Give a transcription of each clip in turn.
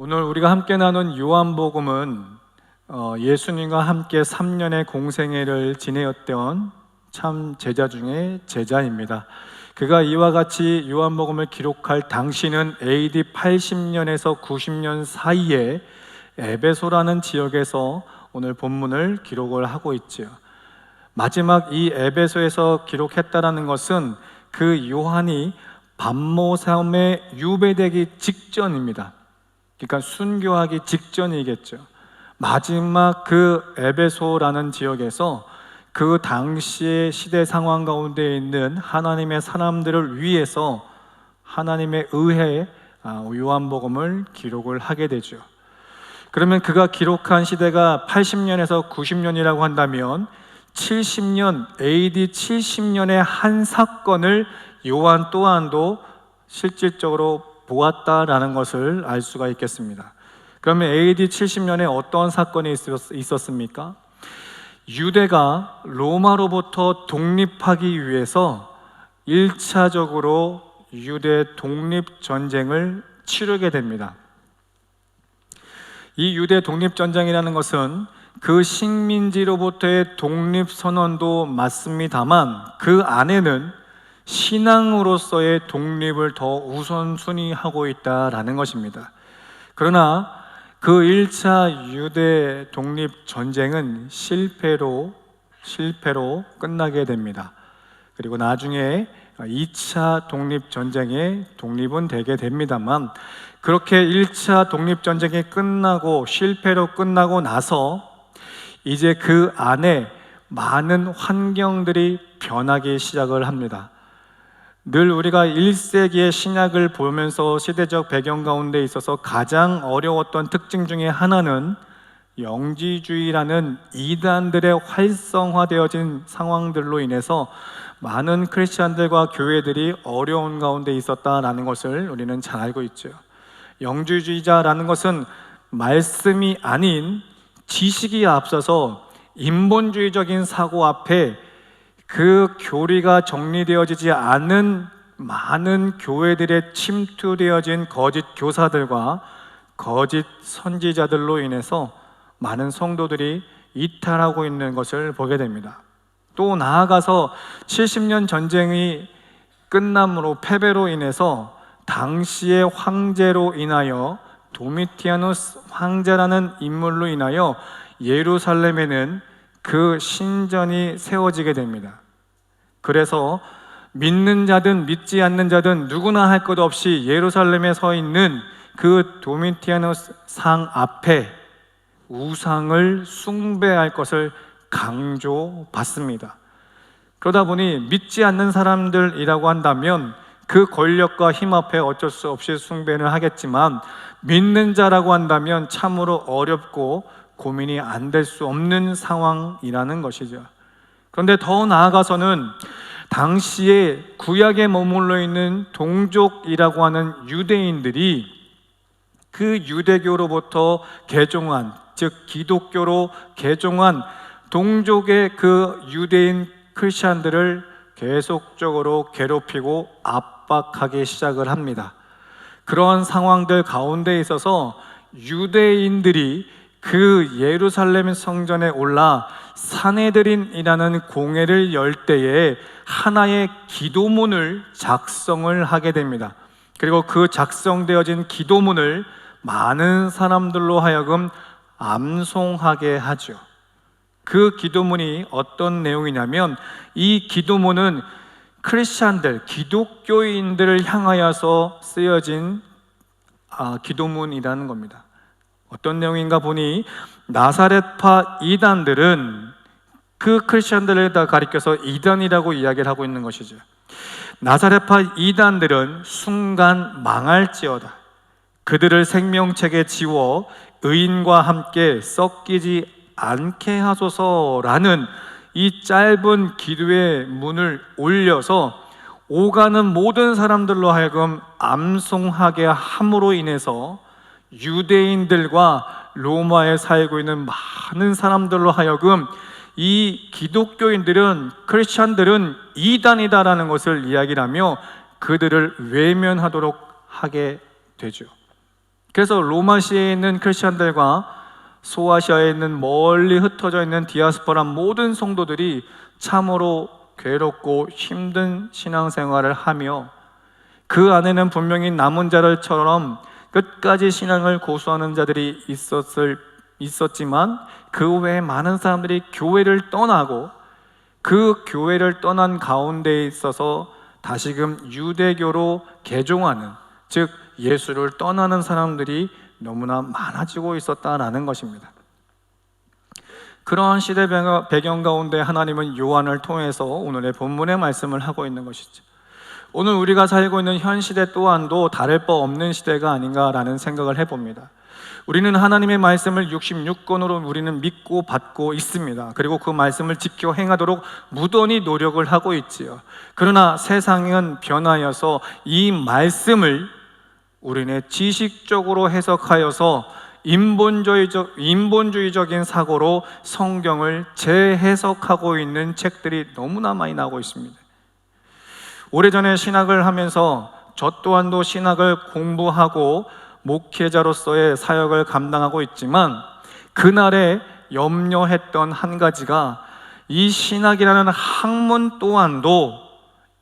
오늘 우리가 함께 나눈 요한복음은 예수님과 함께 3년의 공생애를 지내었던 참 제자 중에 제자입니다. 그가 이와 같이 요한복음을 기록할 당시는 AD 80년에서 90년 사이에 에베소라는 지역에서 오늘 본문을 기록을 하고 있지요. 마지막 이 에베소에서 기록했다라는 것은 그 요한이 반모섬에 유배되기 직전입니다. 그러니까 순교하기 직전이겠죠. 마지막 그 에베소라는 지역에서 그 당시의 시대 상황 가운데 있는 하나님의 사람들을 위해서 하나님의 의회에 요한복음을 기록을 하게 되죠. 그러면 그가 기록한 시대가 80년에서 90년이라고 한다면 70년, AD 70년의 한 사건을 요한 또한도 실질적으로 보았다라는 것을 알 수가 있겠습니다. 그러면 AD 70년에 어떤 사건이 있었습니까? 유대가 로마로부터 독립하기 위해서 1차적으로 유대 독립전쟁을 치르게 됩니다. 이 유대 독립전쟁이라는 것은 그 식민지로부터의 독립선언도 맞습니다만 그 안에는 신앙으로서의 독립을 더 우선순위하고 있다라는 것입니다. 그러나 그 1차 유대 독립전쟁은 실패로 끝나게 됩니다. 그리고 나중에 2차 독립전쟁에 독립은 되게 됩니다만 그렇게 1차 독립전쟁이 끝나고 실패로 끝나고 나서 이제 그 안에 많은 환경들이 변하기 시작을 합니다. 늘 우리가 1세기의 신약을 보면서 시대적 배경 가운데 있어서 가장 어려웠던 특징 중에 하나는 영지주의라는 이단들의 활성화되어진 상황들로 인해서 많은 크리스찬들과 교회들이 어려운 가운데 있었다라는 것을 우리는 잘 알고 있죠. 영지주의자라는 것은 말씀이 아닌 지식이 앞서서 인본주의적인 사고 앞에 그 교리가 정리되어지지 않은 많은 교회들에 침투되어진 거짓 교사들과 거짓 선지자들로 인해서 많은 성도들이 이탈하고 있는 것을 보게 됩니다. 또 나아가서 70년 전쟁이 끝남으로 패배로 인해서 당시의 황제로 인하여 도미티아누스 황제라는 인물로 인하여 예루살렘에는 그 신전이 세워지게 됩니다. 그래서 믿는 자든 믿지 않는 자든 누구나 할 것 없이 예루살렘에 서 있는 그 도미티아누스 상 앞에 우상을 숭배할 것을 강조받습니다. 그러다 보니 믿지 않는 사람들이라고 한다면 그 권력과 힘 앞에 어쩔 수 없이 숭배를 하겠지만 믿는 자라고 한다면 참으로 어렵고 고민이 안 될 수 없는 상황이라는 것이죠. 그런데 더 나아가서는 당시에 구약에 머물러 있는 동족이라고 하는 유대인들이 그 유대교로부터 개종한, 즉 기독교로 개종한 동족의 그 유대인 크리스찬들을 계속적으로 괴롭히고 압박하기 시작을 합니다. 그러한 상황들 가운데 있어서 유대인들이 그 예루살렘 성전에 올라 산헤드린이라는 공회를 열 때에 하나의 기도문을 작성을 하게 됩니다. 그리고 그 작성되어진 기도문을 많은 사람들로 하여금 암송하게 하죠. 그 기도문이 어떤 내용이냐면 이 기도문은 크리스찬들, 기독교인들을 향하여서 쓰여진 기도문이라는 겁니다. 어떤 내용인가 보니 나사렛파 이단들은 그 크리스천들을 다 가리켜서 이단이라고 이야기를 하고 있는 것이죠. 나사렛파 이단들은 순간 망할지어다. 그들을 생명책에 지워 의인과 함께 썩기지 않게 하소서라는 이 짧은 기도의 문을 올려서 오가는 모든 사람들로 하여금 암송하게 함으로 인해서 유대인들과 로마에 살고 있는 많은 사람들로 하여금 이 기독교인들은, 크리스찬들은 이단이다라는 것을 이야기를 하며 그들을 외면하도록 하게 되죠. 그래서 로마시아에 있는 크리스천들과 소아시아에 있는 멀리 흩어져 있는 디아스포라 모든 성도들이 참으로 괴롭고 힘든 신앙생활을 하며 그 안에는 분명히 남은 자들처럼 끝까지 신앙을 고수하는 자들이 있었지만 그 외에 많은 사람들이 교회를 떠나고 그 교회를 떠난 가운데에 있어서 다시금 유대교로 개종하는, 즉 예수를 떠나는 사람들이 너무나 많아지고 있었다라는 것입니다. 그러한 시대 배경 가운데 하나님은 요한을 통해서 오늘의 본문의 말씀을 하고 있는 것이죠. 오늘 우리가 살고 있는 현 시대 또한도 다를 바 없는 시대가 아닌가라는 생각을 해봅니다. 우리는 하나님의 말씀을 66권으로 우리는 믿고 받고 있습니다. 그리고 그 말씀을 지켜 행하도록 무던히 노력을 하고 있지요. 그러나 세상은 변하여서 이 말씀을 우리는 지식적으로 해석하여서 인본주의적인 사고로 성경을 재해석하고 있는 책들이 너무나 많이 나오고 있습니다. 오래전에 신학을 하면서 저 또한도 신학을 공부하고 목회자로서의 사역을 감당하고 있지만 그날에 염려했던 한 가지가 이 신학이라는 학문 또한도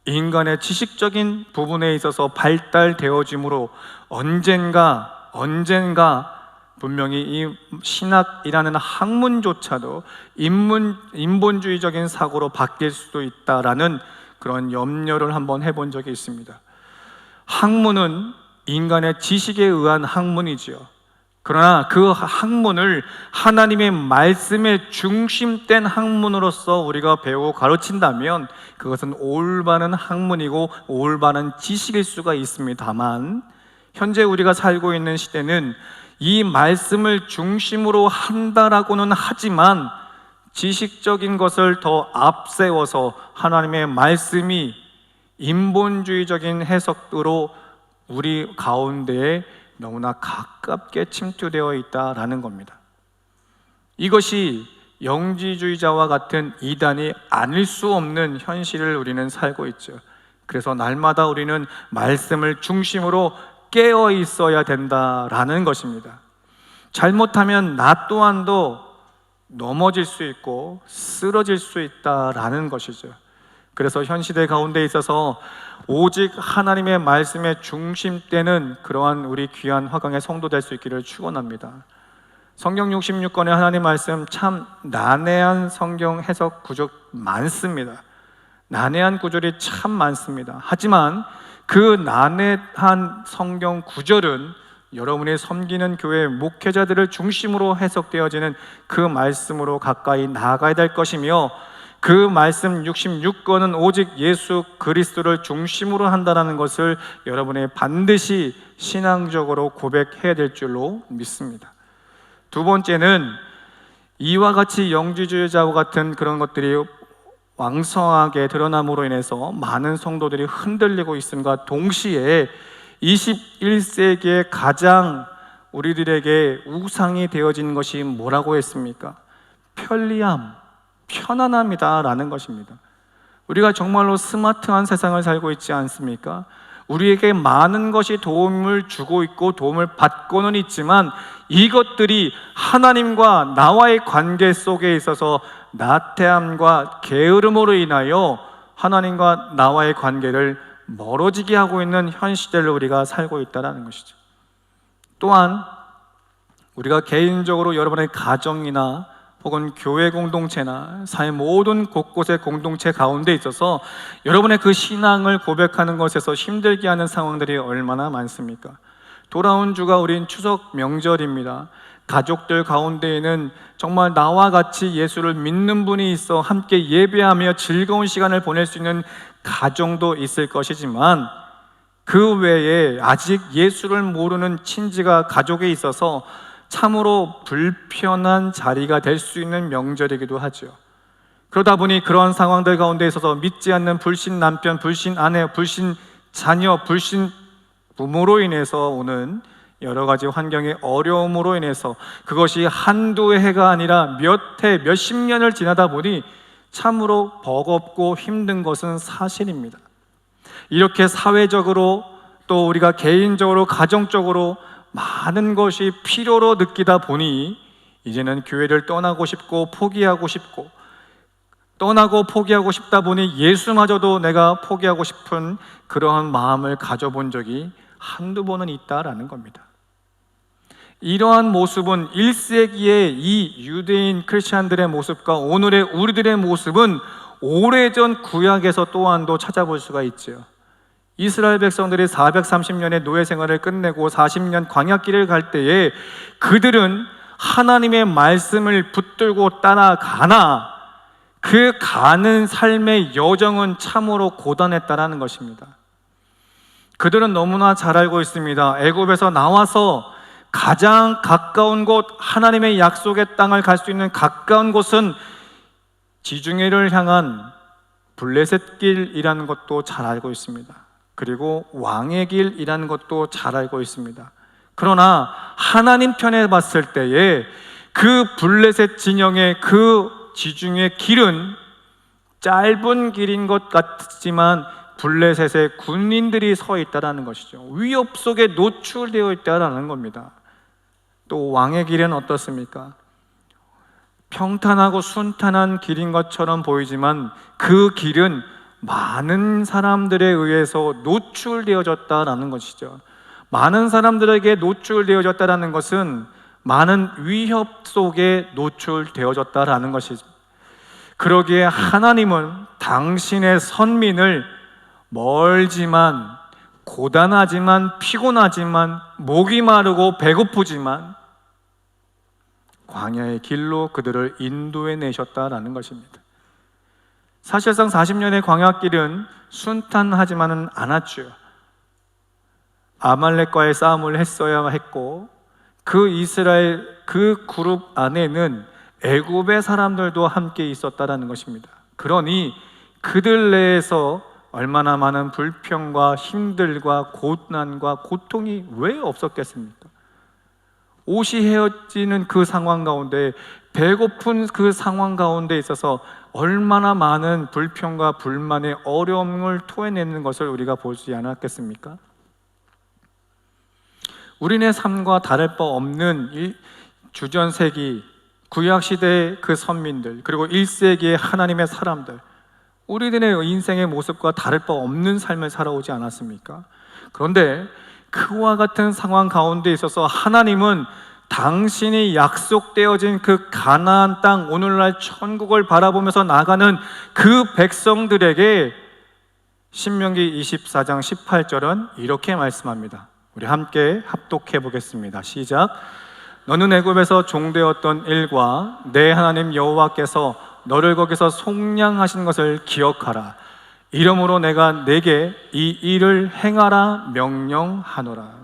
인간의 지식적인 부분에 있어서 발달되어지므로 언젠가 분명히 이 신학이라는 학문조차도 인본주의적인 사고로 바뀔 수도 있다라는 그런 염려를 한번 해본 적이 있습니다. 학문은 인간의 지식에 의한 학문이지요. 그러나 그 학문을 하나님의 말씀에 중심된 학문으로서 우리가 배우고 가르친다면 그것은 올바른 학문이고 올바른 지식일 수가 있습니다만, 현재 우리가 살고 있는 시대는 이 말씀을 중심으로 한다라고는 하지만 지식적인 것을 더 앞세워서 하나님의 말씀이 인본주의적인 해석으로 우리 가운데에 너무나 가깝게 침투되어 있다라는 겁니다. 이것이 영지주의자와 같은 이단이 아닐 수 없는 현실을 우리는 살고 있죠. 그래서 날마다 우리는 말씀을 중심으로 깨어 있어야 된다라는 것입니다. 잘못하면 나 또한도 넘어질 수 있고 쓰러질 수 있다라는 것이죠. 그래서 현 시대 가운데 있어서 오직 하나님의 말씀의 중심되는 그러한 우리 귀한 화강의 성도 될 수 있기를 축원합니다. 성경 66권의 하나님 말씀 참 난해한 성경 해석 구절 많습니다. 난해한 구절이 참 많습니다. 하지만 그 난해한 성경 구절은 여러분이 섬기는 교회 목회자들을 중심으로 해석되어지는 그 말씀으로 가까이 나아가야 될 것이며, 그 말씀 66권은 오직 예수 그리스도를 중심으로 한다는 것을 여러분이 반드시 신앙적으로 고백해야 될 줄로 믿습니다. 두 번째는 이와 같이 영지주의자와 같은 그런 것들이 왕성하게 드러남으로 인해서 많은 성도들이 흔들리고 있음과 동시에 21세기에 가장 우리들에게 우상이 되어진 것이 뭐라고 했습니까? 편리함, 편안함이다라는 것입니다. 우리가 정말로 스마트한 세상을 살고 있지 않습니까? 우리에게 많은 것이 도움을 주고 있고 도움을 받고는 있지만 이것들이 하나님과 나와의 관계 속에 있어서 나태함과 게으름으로 인하여 하나님과 나와의 관계를 멀어지게 하고 있는 현 시대를 우리가 살고 있다는 것이죠. 또한 우리가 개인적으로 여러분의 가정이나 혹은 교회 공동체나 사회 모든 곳곳의 공동체 가운데 있어서 여러분의 그 신앙을 고백하는 것에서 힘들게 하는 상황들이 얼마나 많습니까? 돌아온 주가 우린 추석 명절입니다. 가족들 가운데에는 정말 나와 같이 예수를 믿는 분이 있어 함께 예배하며 즐거운 시간을 보낼 수 있는 가정도 있을 것이지만 그 외에 아직 예수를 모르는 친지가 가족에 있어서 참으로 불편한 자리가 될 수 있는 명절이기도 하죠. 그러다 보니 그러한 상황들 가운데 있어서 믿지 않는 불신 남편, 불신 아내, 불신 자녀, 불신 부모로 인해서 오는 여러 가지 환경의 어려움으로 인해서 그것이 한두 해가 아니라 몇 해, 몇십 년을 지나다 보니 참으로 버겁고 힘든 것은 사실입니다. 이렇게 사회적으로 또 우리가 개인적으로 가정적으로 많은 것이 필요로 느끼다 보니 이제는 교회를 떠나고 싶고 포기하고 싶고, 떠나고 포기하고 싶다 보니 예수마저도 내가 포기하고 싶은 그러한 마음을 가져본 적이 한두 번은 있다라는 겁니다. 이러한 모습은 1세기의 이 유대인 크리스찬들의 모습과 오늘의 우리들의 모습은 오래전 구약에서 또한도 찾아볼 수가 있죠. 이스라엘 백성들이 430년의 노예 생활을 끝내고 40년 광야길을 갈 때에 그들은 하나님의 말씀을 붙들고 따라가나 그 가는 삶의 여정은 참으로 고단했다라는 것입니다. 그들은 너무나 잘 알고 있습니다. 애굽에서 나와서 가장 가까운 곳, 하나님의 약속의 땅을 갈 수 있는 가까운 곳은 지중해를 향한 블레셋 길이라는 것도 잘 알고 있습니다. 그리고 왕의 길이라는 것도 잘 알고 있습니다. 그러나 하나님 편에 봤을 때에 그 블레셋 진영의 그 지중해 길은 짧은 길인 것 같지만 블레셋의 군인들이 서 있다는 것이죠. 위협 속에 노출되어 있다는 겁니다. 또 왕의 길은 어떻습니까? 평탄하고 순탄한 길인 것처럼 보이지만 그 길은 많은 사람들에 의해서 노출되어졌다는 것이죠. 많은 사람들에게 노출되어졌다는 것은 많은 위협 속에 노출되어졌다는 것이죠. 그러기에 하나님은 당신의 선민을 멀지만 고단하지만 피곤하지만 목이 마르고 배고프지만 광야의 길로 그들을 인도해 내셨다라는 것입니다. 사실상 40년의 광야길은 순탄하지만은 않았죠. 아말렉과의 싸움을 했어야 했고 그 이스라엘 그 그룹 안에는 애굽의 사람들도 함께 있었다라는 것입니다. 그러니 그들 내에서 얼마나 많은 불평과 힘들과 고난과 고통이 왜 없었겠습니까? 옷이 헤어지는 그 상황 가운데, 배고픈 그 상황 가운데 있어서 얼마나 많은 불평과 불만의 어려움을 토해내는 것을 우리가 보지 않았겠습니까? 우리네 삶과 다를 바 없는 이 주전세기 구약시대의 그 선민들, 그리고 1세기의 하나님의 사람들, 우리들의 인생의 모습과 다를 바 없는 삶을 살아오지 않았습니까? 그런데 그와 같은 상황 가운데 있어서 하나님은 당신이 약속되어진 그 가나안 땅, 오늘날 천국을 바라보면서 나가는 그 백성들에게 신명기 24장 18절은 이렇게 말씀합니다. 우리 함께 합독해 보겠습니다. 시작. 너는 애굽에서 종되었던 일과 내 하나님 여호와께서 너를 거기서 속량하신 것을 기억하라. 이러므로 내가 내게 이 일을 행하라 명령하노라.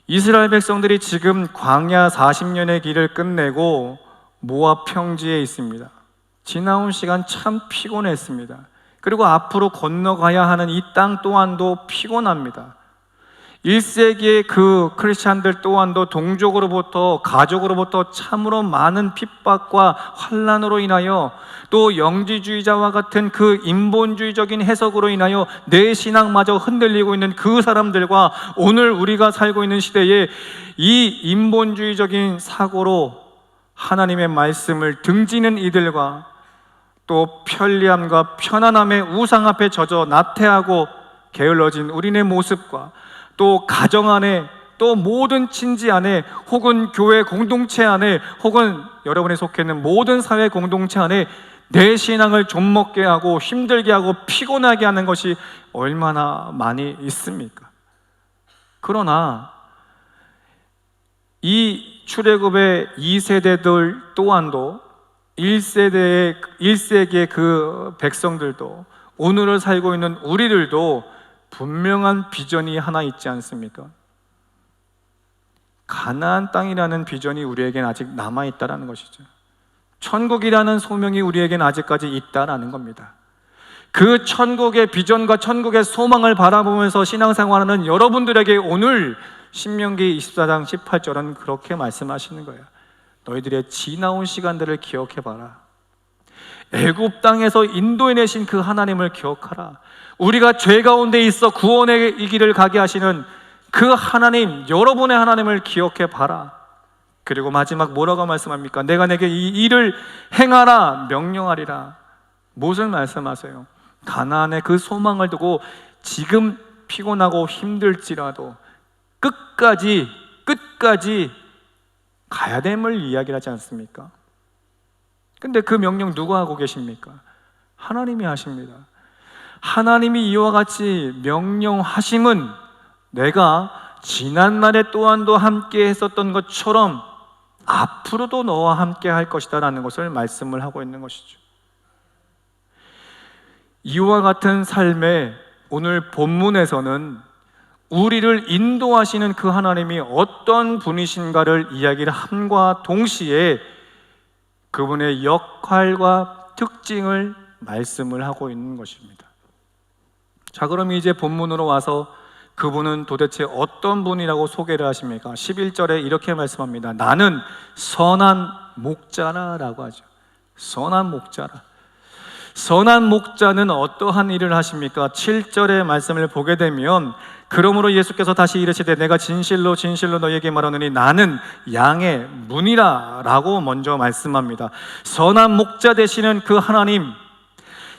이스라엘 백성들이 지금 광야 40년의 길을 끝내고 모압 평지에 있습니다. 지나온 시간 참 피곤했습니다. 그리고 앞으로 건너가야 하는 이 땅 또한도 피곤합니다. 1세기의 그 크리스찬들 또한도 동족으로부터, 가족으로부터 참으로 많은 핍박과 환난으로 인하여, 또 영지주의자와 같은 그 인본주의적인 해석으로 인하여 내 신앙마저 흔들리고 있는 그 사람들과 오늘 우리가 살고 있는 시대에 이 인본주의적인 사고로 하나님의 말씀을 등지는 이들과 또 편리함과 편안함의 우상 앞에 젖어 나태하고 게을러진 우리네 모습과 또 가정 안에, 또 모든 친지 안에, 혹은 교회 공동체 안에, 혹은 여러분이 속해 있는 모든 사회 공동체 안에 내 신앙을 좀먹게 하고 힘들게 하고 피곤하게 하는 것이 얼마나 많이 있습니까? 그러나 이 출애굽의 2세대들 또한도 1세기의 그 백성들도 오늘을 살고 있는 우리들도 분명한 비전이 하나 있지 않습니까? 가나안 땅이라는 비전이 우리에겐 아직 남아있다는 것이죠. 천국이라는 소명이 우리에겐 아직까지 있다는 겁니다. 그 천국의 비전과 천국의 소망을 바라보면서 신앙생활하는 여러분들에게 오늘 신명기 24장 18절은 그렇게 말씀하시는 거예요. 너희들의 지나온 시간들을 기억해봐라. 애굽 땅에서 인도해내신 그 하나님을 기억하라. 우리가 죄 가운데 있어 구원의 이 길을 가게 하시는 그 하나님, 여러분의 하나님을 기억해 봐라. 그리고 마지막 뭐라고 말씀합니까? 내가 내게 이 일을 행하라 명령하리라. 무엇을 말씀하세요? 가나안의 그 소망을 두고 지금 피곤하고 힘들지라도 끝까지 가야 됨을 이야기를 하지 않습니까? 근데 그 명령 누가 하고 계십니까? 하나님이 하십니다. 하나님이 이와 같이 명령하심은 내가 지난날에 또한도 함께 했었던 것처럼 앞으로도 너와 함께 할 것이다 라는 것을 말씀을 하고 있는 것이죠. 이와 같은 삶에 오늘 본문에서는 우리를 인도하시는 그 하나님이 어떤 분이신가를 이야기를 함과 동시에 그분의 역할과 특징을 말씀을 하고 있는 것입니다. 자, 그럼 이제 본문으로 와서 그분은 도대체 어떤 분이라고 소개를 하십니까? 11절에 이렇게 말씀합니다. 나는 선한 목자라라고 하죠. 선한 목자라. 선한 목자는 어떠한 일을 하십니까? 7절의 말씀을 보게 되면 그러므로 예수께서 다시 이르시되 내가 진실로 진실로 너희에게 말하노니 나는 양의 문이라 라고 먼저 말씀합니다. 선한 목자 되시는 그 하나님,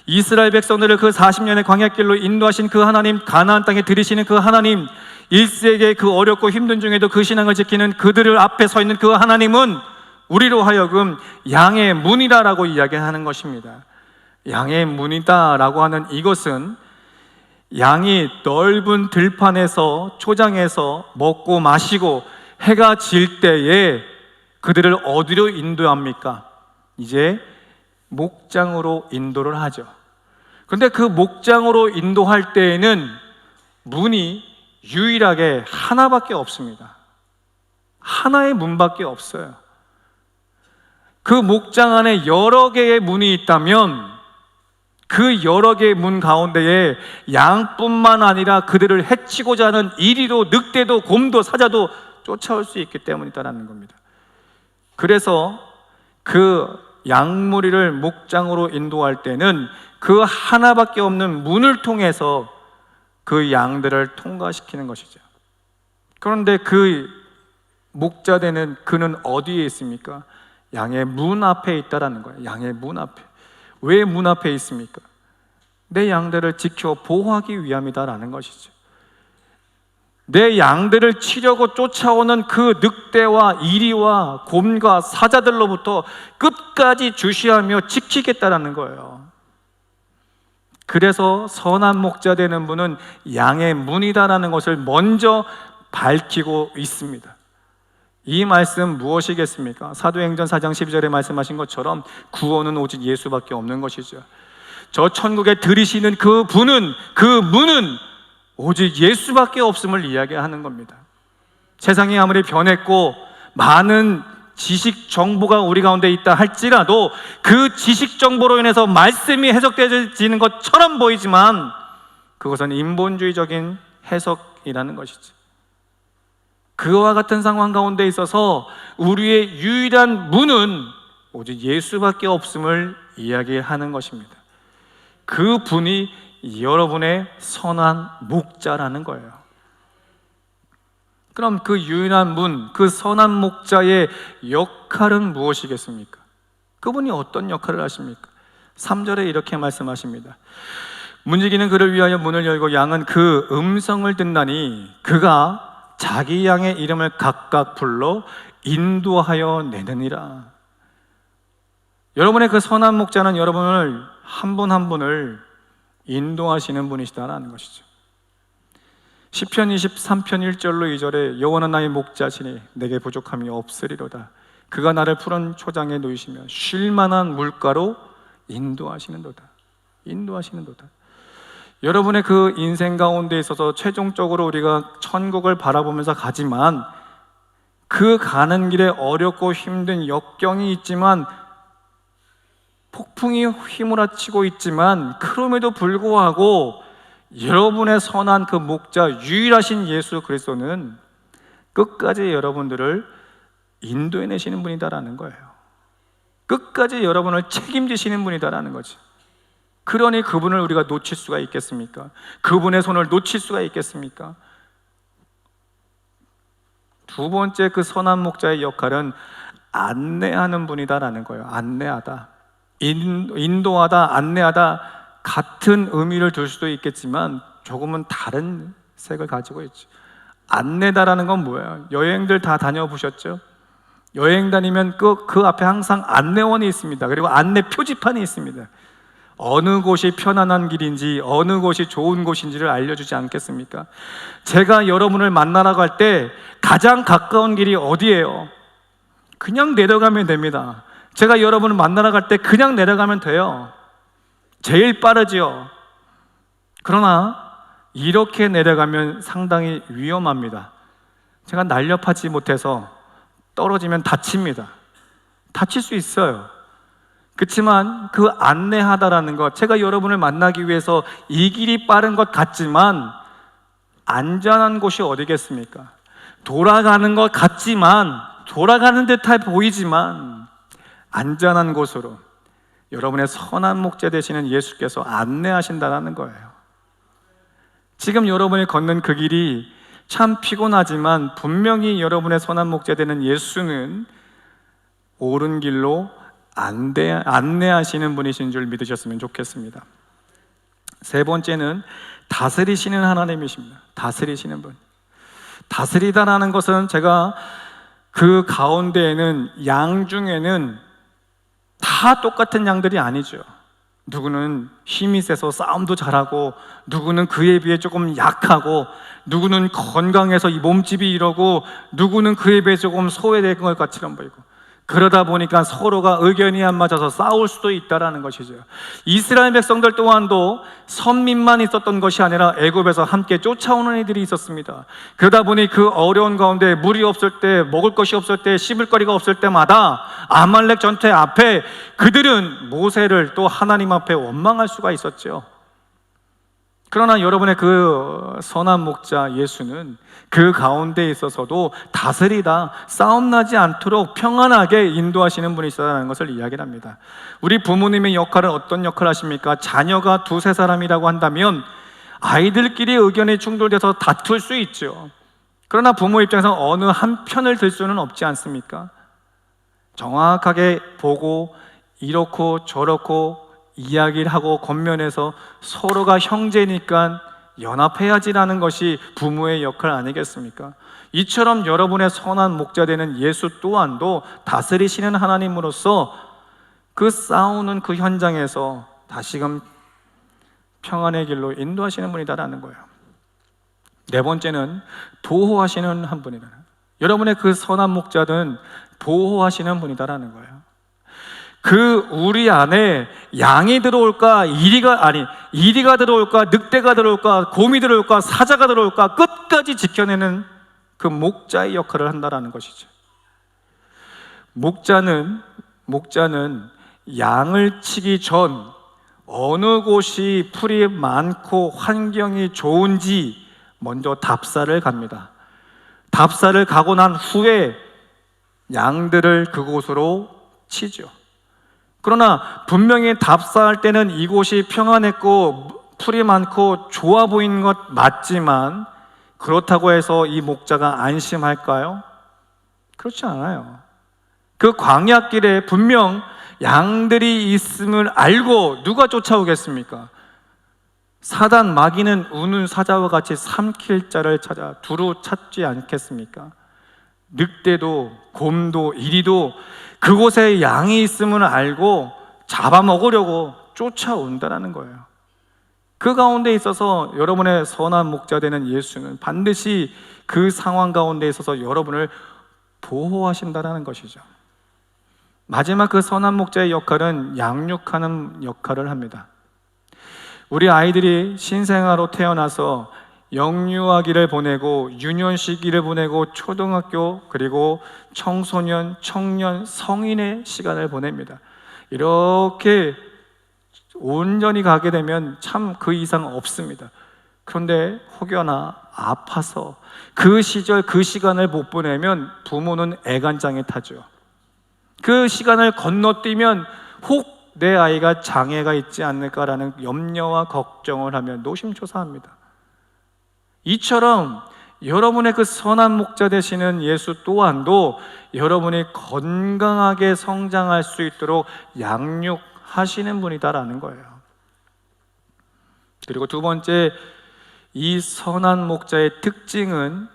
이스라엘 백성들을 그 40년의 광야길로 인도하신 그 하나님, 가나안 땅에 들이시는 그 하나님, 1세기의 그 어렵고 힘든 중에도 그 신앙을 지키는 그들을 앞에 서 있는 그 하나님은 우리로 하여금 양의 문이라라고 이야기하는 것입니다. 양의 문이다라고 하는 이것은 양이 넓은 들판에서 초장에서 먹고 마시고 해가 질 때에 그들을 어디로 인도합니까? 이제 목장으로 인도를 하죠. 그런데 그 목장으로 인도할 때에는 문이 유일하게 하나밖에 없습니다. 하나의 문밖에 없어요. 그 목장 안에 여러 개의 문이 있다면 그 여러 개의 문 가운데에 양뿐만 아니라 그들을 해치고자 하는 이리도 늑대도 곰도 사자도 쫓아올 수 있기 때문이다라는 겁니다. 그래서 그 양무리를 목장으로 인도할 때는 그 하나밖에 없는 문을 통해서 그 양들을 통과시키는 것이죠. 그런데 그 목자 되는 그는 어디에 있습니까? 양의 문 앞에 있다라는 거예요. 양의 문 앞에. 왜 문 앞에 있습니까? 내 양들을 지켜 보호하기 위함이다라는 것이죠. 내 양들을 치려고 쫓아오는 그 늑대와 이리와 곰과 사자들로부터 끝까지 주시하며 지키겠다라는 거예요. 그래서 선한 목자 되는 분은 양의 문이다라는 것을 먼저 밝히고 있습니다. 이 말씀 무엇이겠습니까? 사도행전 4장 12절에 말씀하신 것처럼 구원은 오직 예수밖에 없는 것이죠. 저 천국에 들이시는 그 분은, 그 문은 오직 예수밖에 없음을 이야기하는 겁니다. 세상이 아무리 변했고 많은 지식 정보가 우리 가운데 있다 할지라도 그 지식 정보로 인해서 말씀이 해석되어지는 것처럼 보이지만 그것은 인본주의적인 해석이라는 것이지. 그와 같은 상황 가운데 있어서 우리의 유일한 문은 오직 예수밖에 없음을 이야기하는 것입니다. 그 분이 여러분의 선한 목자라는 거예요. 그럼 그 유일한 문, 그 선한 목자의 역할은 무엇이겠습니까? 그분이 어떤 역할을 하십니까? 3절에 이렇게 말씀하십니다. 문지기는 그를 위하여 문을 열고 양은 그 음성을 듣나니 그가 자기 양의 이름을 각각 불러 인도하여 내느니라. 여러분의 그 선한 목자는 여러분을 한 분 한 분을 인도하시는 분이시다라는 것이죠. 시편 23편 1절로 2절에 여호와는 나의 목자시니 내게 부족함이 없으리로다. 그가 나를 푸른 초장에 누이시며 쉴 만한 물가로 인도하시는도다. 인도하시는도다. 여러분의 그 인생 가운데 있어서 최종적으로 우리가 천국을 바라보면서 가지만 그 가는 길에 어렵고 힘든 역경이 있지만 폭풍이 휘몰아치고 있지만 그럼에도 불구하고 여러분의 선한 그 목자 유일하신 예수 그리스도는 끝까지 여러분들을 인도해내시는 분이다라는 거예요. 끝까지 여러분을 책임지시는 분이다라는 거죠. 그러니 그분을 우리가 놓칠 수가 있겠습니까? 그분의 손을 놓칠 수가 있겠습니까? 두 번째 그 선한 목자의 역할은 안내하는 분이다라는 거예요. 안내하다, 인도하다, 안내하다 같은 의미를 둘 수도 있겠지만 조금은 다른 색을 가지고 있죠. 안내다라는 건 뭐예요? 여행들 다 다녀보셨죠? 여행 다니면 그 앞에 항상 안내원이 있습니다. 그리고 안내 표지판이 있습니다. 어느 곳이 편안한 길인지, 어느 곳이 좋은 곳인지를 알려주지 않겠습니까? 제가 여러분을 만나러 갈 때 가장 가까운 길이 어디예요? 그냥 내려가면 됩니다. 제가 여러분을 만나러 갈 때 그냥 내려가면 돼요. 제일 빠르지요. 그러나 이렇게 내려가면 상당히 위험합니다. 제가 날렵하지 못해서 떨어지면 다칩니다. 다칠 수 있어요. 그렇지만 그 안내하다라는 것, 제가 여러분을 만나기 위해서 이 길이 빠른 것 같지만 안전한 곳이 어디겠습니까? 돌아가는 것 같지만, 돌아가는 듯해 보이지만 안전한 곳으로 여러분의 선한 목자 되시는 예수께서 안내하신다는 거예요. 지금 여러분이 걷는 그 길이 참 피곤하지만 분명히 여러분의 선한 목자 되는 예수는 옳은 길로 안내하시는 분이신 줄 믿으셨으면 좋겠습니다. 세 번째는 다스리시는 하나님이십니다. 다스리시는 분. 다스리다라는 것은 제가 그 가운데에는 양 중에는 다 똑같은 양들이 아니죠. 누구는 힘이 세서 싸움도 잘하고, 누구는 그에 비해 조금 약하고, 누구는 건강해서 이 몸집이 이러고, 누구는 그에 비해 조금 소외된 것 같처럼 보이고, 그러다 보니까 서로가 의견이 안 맞아서 싸울 수도 있다라는 것이죠. 이스라엘 백성들 또한도 선민만 있었던 것이 아니라 애굽에서 함께 쫓아오는 이들이 있었습니다. 그러다 보니 그 어려운 가운데 물이 없을 때, 먹을 것이 없을 때, 씹을 거리가 없을 때마다 아말렉 전투 앞에 그들은 모세를 또 하나님 앞에 원망할 수가 있었죠. 그러나 여러분의 그 선한 목자 예수는 그 가운데 있어서도 다스리다, 싸움 나지 않도록 평안하게 인도하시는 분이시다는 것을 이야기를 합니다. 우리 부모님의 역할은 어떤 역할을 하십니까? 자녀가 두세 사람이라고 한다면 아이들끼리 의견이 충돌돼서 다툴 수 있죠. 그러나 부모 입장에서 어느 한 편을 들 수는 없지 않습니까? 정확하게 보고 이렇고 저렇고 이야기를 하고 겉면에서 서로가 형제니까 연합해야지라는 것이 부모의 역할 아니겠습니까? 이처럼 여러분의 선한 목자 되는 예수 또한도 다스리시는 하나님으로서 그 싸우는 그 현장에서 다시금 평안의 길로 인도하시는 분이다라는 거예요. 네 번째는 보호하시는 한 분이다. 여러분의 그 선한 목자는 보호하시는 분이다라는 거예요. 그 우리 안에 양이 들어올까, 이리가 들어올까, 늑대가 들어올까, 곰이 들어올까, 사자가 들어올까 끝까지 지켜내는 그 목자의 역할을 한다라는 것이죠. 목자는 양을 치기 전 어느 곳이 풀이 많고 환경이 좋은지 먼저 답사를 갑니다. 답사를 가고 난 후에 양들을 그곳으로 치죠. 그러나 분명히 답사할 때는 이곳이 평안했고 풀이 많고 좋아 보이는 것 맞지만, 그렇다고 해서 이 목자가 안심할까요? 그렇지 않아요. 그 광야길에 분명 양들이 있음을 알고 누가 쫓아오겠습니까? 사단 마귀는 우는 사자와 같이 삼킬 자를 찾아 두루 찾지 않겠습니까? 늑대도 곰도 이리도 그곳에 양이 있음을 알고 잡아먹으려고 쫓아온다는 거예요. 그 가운데 있어서 여러분의 선한 목자 되는 예수는 반드시 그 상황 가운데 있어서 여러분을 보호하신다는 것이죠. 마지막 그 선한 목자의 역할은 양육하는 역할을 합니다. 우리 아이들이 신생아로 태어나서 영유아기를 보내고 유년 시기를 보내고 초등학교 그리고 청소년, 청년, 성인의 시간을 보냅니다. 이렇게 온전히 가게 되면 참 그 이상 없습니다. 그런데 혹여나 아파서 그 시절 그 시간을 못 보내면 부모는 애간장에 타죠. 그 시간을 건너뛰면 혹 내 아이가 장애가 있지 않을까라는 염려와 걱정을 하며 노심초사합니다. 이처럼 여러분의 그 선한 목자 되시는 예수 또한도 여러분이 건강하게 성장할 수 있도록 양육하시는 분이다라는 거예요. 그리고 두 번째, 이 선한 목자의 특징은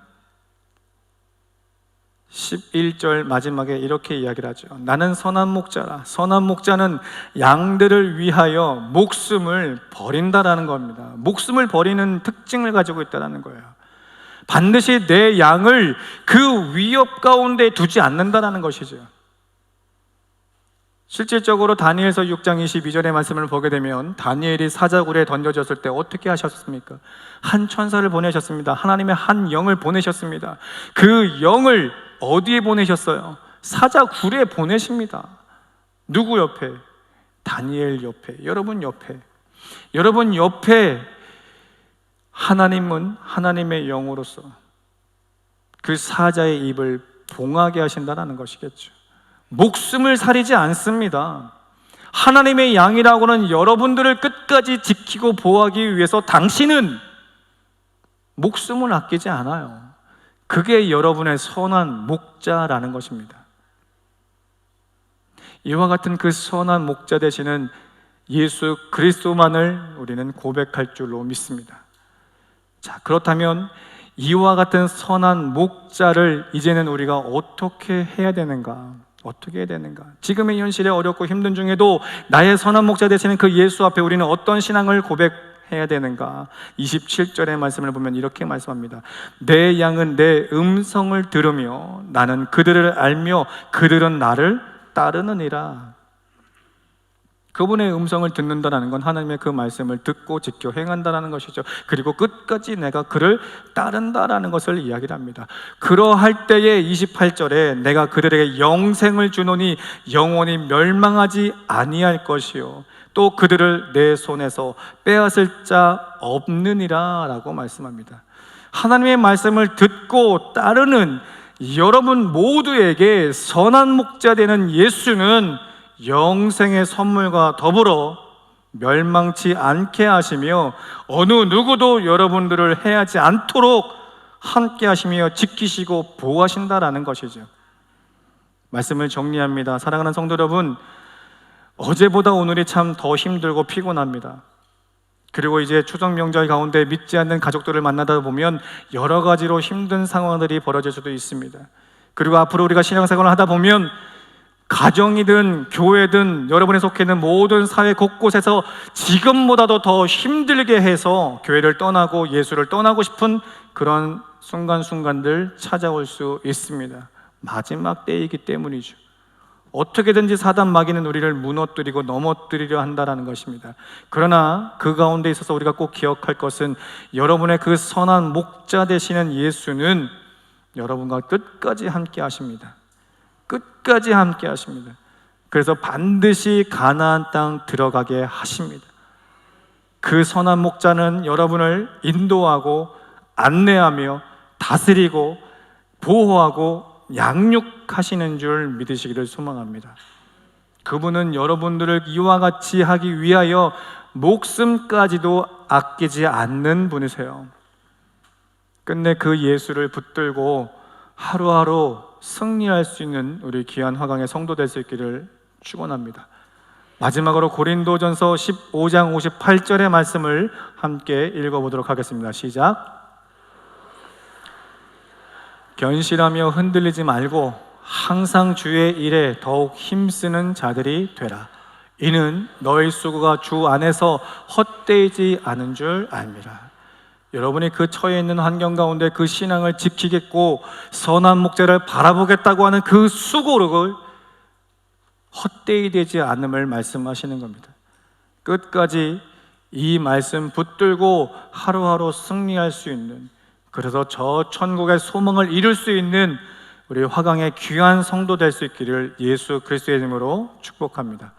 11절 마지막에 이렇게 이야기를 하죠. 나는 선한 목자라. 선한 목자는 양들을 위하여 목숨을 버린다라는 겁니다. 목숨을 버리는 특징을 가지고 있다는 거예요. 반드시 내 양을 그 위협 가운데 두지 않는다라는 것이죠. 실질적으로 다니엘서 6장 22절의 말씀을 보게 되면 다니엘이 사자굴에 던져졌을 때 어떻게 하셨습니까? 한 천사를 보내셨습니다. 하나님의 한 영을 보내셨습니다. 그 영을 어디에 보내셨어요? 사자굴에 보내십니다. 누구 옆에? 다니엘 옆에, 여러분 옆에. 여러분 옆에 하나님은 하나님의 영으로서 그 사자의 입을 봉하게 하신다는 것이겠죠. 목숨을 사리지 않습니다. 하나님의 양이라고는 여러분들을 끝까지 지키고 보호하기 위해서 당신은 목숨을 아끼지 않아요. 그게 여러분의 선한 목자라는 것입니다. 이와 같은 그 선한 목자 되시는 예수 그리스도만을 우리는 고백할 줄로 믿습니다. 자, 그렇다면 이와 같은 선한 목자를 이제는 우리가 어떻게 해야 되는가? 어떻게 해야 되는가? 지금의 현실에 어렵고 힘든 중에도 나의 선한 목자 되시는 그 예수 앞에 우리는 어떤 신앙을 고백해야 되는가? 27절의 말씀을 보면 이렇게 말씀합니다. 내 양은 내 음성을 들으며 나는 그들을 알며 그들은 나를 따르느니라. 그분의 음성을 듣는다는 건 하나님의 그 말씀을 듣고 지켜 행한다는 것이죠. 그리고 끝까지 내가 그를 따른다라는 것을 이야기를 합니다. 그러할 때에 28절에 내가 그들에게 영생을 주노니 영원히 멸망하지 아니할 것이요 또 그들을 내 손에서 빼앗을 자 없느니라 라고 말씀합니다. 하나님의 말씀을 듣고 따르는 여러분 모두에게 선한 목자 되는 예수는 영생의 선물과 더불어 멸망치 않게 하시며 어느 누구도 여러분들을 해하지 않도록 함께 하시며 지키시고 보호하신다라는 것이죠. 말씀을 정리합니다. 사랑하는 성도 여러분, 어제보다 오늘이 참 더 힘들고 피곤합니다. 그리고 이제 추석 명절 가운데 믿지 않는 가족들을 만나다 보면 여러 가지로 힘든 상황들이 벌어질 수도 있습니다. 그리고 앞으로 우리가 신앙생활을 하다 보면 가정이든 교회든 여러분이 속해 있는 모든 사회 곳곳에서 지금보다도 더 힘들게 해서 교회를 떠나고 예수를 떠나고 싶은 그런 순간순간들 찾아올 수 있습니다. 마지막 때이기 때문이죠. 어떻게든지 사단 마귀는 우리를 무너뜨리고 넘어뜨리려 한다는 것입니다. 그러나 그 가운데 있어서 우리가 꼭 기억할 것은 여러분의 그 선한 목자 되시는 예수는 여러분과 끝까지 함께 하십니다. 끝까지 함께 하십니다. 그래서 반드시 가나안 땅 들어가게 하십니다. 그 선한 목자는 여러분을 인도하고 안내하며 다스리고 보호하고 양육하시는 줄 믿으시기를 소망합니다. 그분은 여러분들을 이와 같이 하기 위하여 목숨까지도 아끼지 않는 분이세요. 끝내 그 예수를 붙들고 하루하루 승리할 수 있는 우리 귀한 화강의 성도 될 수 있기를 축원합니다. 마지막으로 고린도전서 15장 58절의 말씀을 함께 읽어보도록 하겠습니다. 시작. 견실하며 흔들리지 말고 항상 주의 일에 더욱 힘쓰는 자들이 되라. 이는 너희 수고가 주 안에서 헛되지 않은 줄 압니다. 여러분이 그 처해 있는 환경 가운데 그 신앙을 지키겠고 선한 목자를 바라보겠다고 하는 그 수고를 헛되이 되지 않음을 말씀하시는 겁니다. 끝까지 이 말씀 붙들고 하루하루 승리할 수 있는, 그래서 저 천국의 소망을 이룰 수 있는 우리 화강의 귀한 성도 될 수 있기를 예수 그리스도의 이름으로 축복합니다.